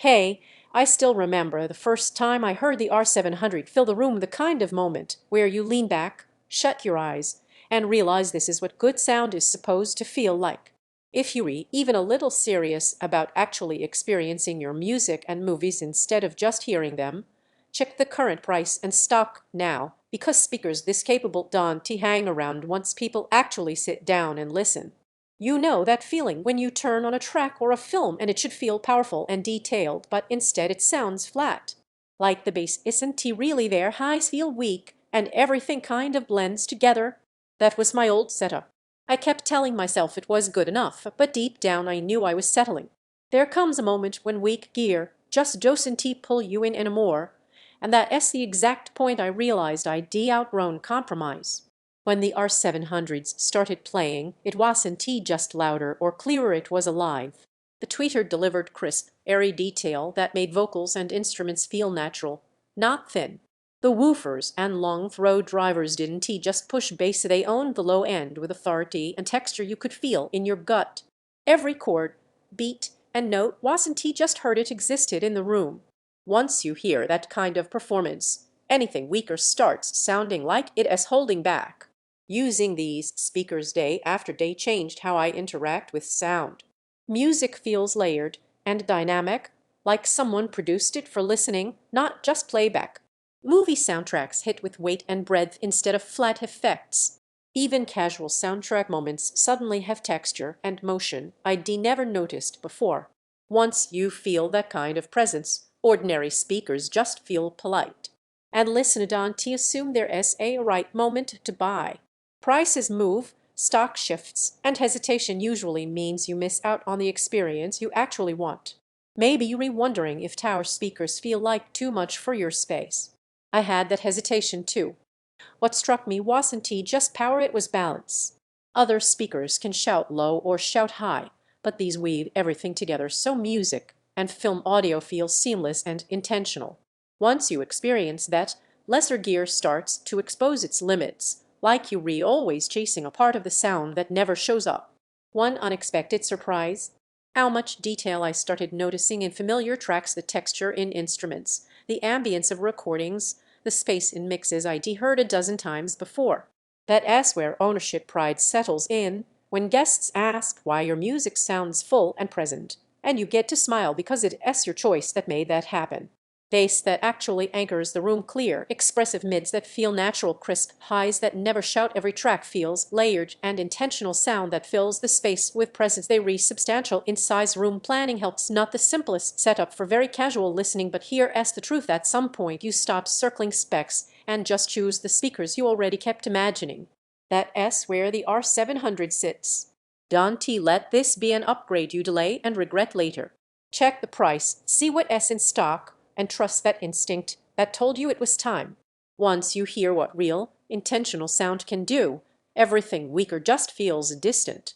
Hey, I still remember the first time I heard the R700 fill the room, the kind of moment where you lean back, shut your eyes, and realize this is what good sound is supposed to feel like. If you're even a little serious about actually experiencing your music and movies instead of just hearing them, check the current price and stock now, because speakers this capable don't hang around once people actually sit down and listen. You know that feeling when you turn on a track or a film and it should feel powerful and detailed, but instead it sounds flat. Like the bass isn't really there, highs feel weak, and everything kind of blends together. That was my old setup. I kept telling myself it was good enough, but deep down I knew I was settling. There comes a moment when weak gear just doesn't pull you in anymore, and that's the exact point I realized I'd outgrown compromise. When the R700s started playing, it wasn't just louder or clearer, it was alive. The tweeter delivered crisp, airy detail that made vocals and instruments feel natural, not thin. The woofers and long-throw drivers didn't just push bass, they owned the low end with authority and texture you could feel in your gut. Every chord, beat, and note wasn't just heard, it existed in the room. Once you hear that kind of performance, anything weaker starts sounding like it is holding back. Using these speakers day after day changed how I interact with sound. Music feels layered and dynamic, like someone produced it for listening, not just playback. Movie soundtracks hit with weight and breadth instead of flat effects. Even casual soundtrack moments suddenly have texture and motion I'd never noticed before. Once you feel that kind of presence, ordinary speakers just feel polite. And listen don't assume there is a right moment to buy. Prices move, stock shifts, and hesitation usually means you miss out on the experience you actually want. Maybe you're wondering if tower speakers feel like too much for your space. I had that hesitation too. What struck me wasn't just power, it was balance. Other speakers can shout low or shout high, but these weave everything together so music and film audio feels seamless and intentional. Once you experience that, lesser gear starts to expose its limits, like you're always chasing a part of the sound that never shows up. One unexpected surprise: how much detail I started noticing in familiar tracks, the texture in instruments, the ambience of recordings, the space in mixes I'd heard a dozen times before. That's where ownership pride settles in, when guests ask why your music sounds full and present, and you get to smile because it's your choice that made that happen. Bass that actually anchors the room, clear, expressive mids that feel natural, crisp highs that never shout. Every track feels layered and intentional, sound that fills the space with presence. They re substantial in size. Room planning helps, not the simplest setup for very casual listening, but here's the truth: at some point you stop circling specs and just choose the speakers you already kept imagining. That's where the R700 sits. Don't let this be an upgrade you delay and regret later. Check the price, see what's in stock, and trust that instinct that told you it was time. Once you hear what real, intentional sound can do, everything weaker just feels distant.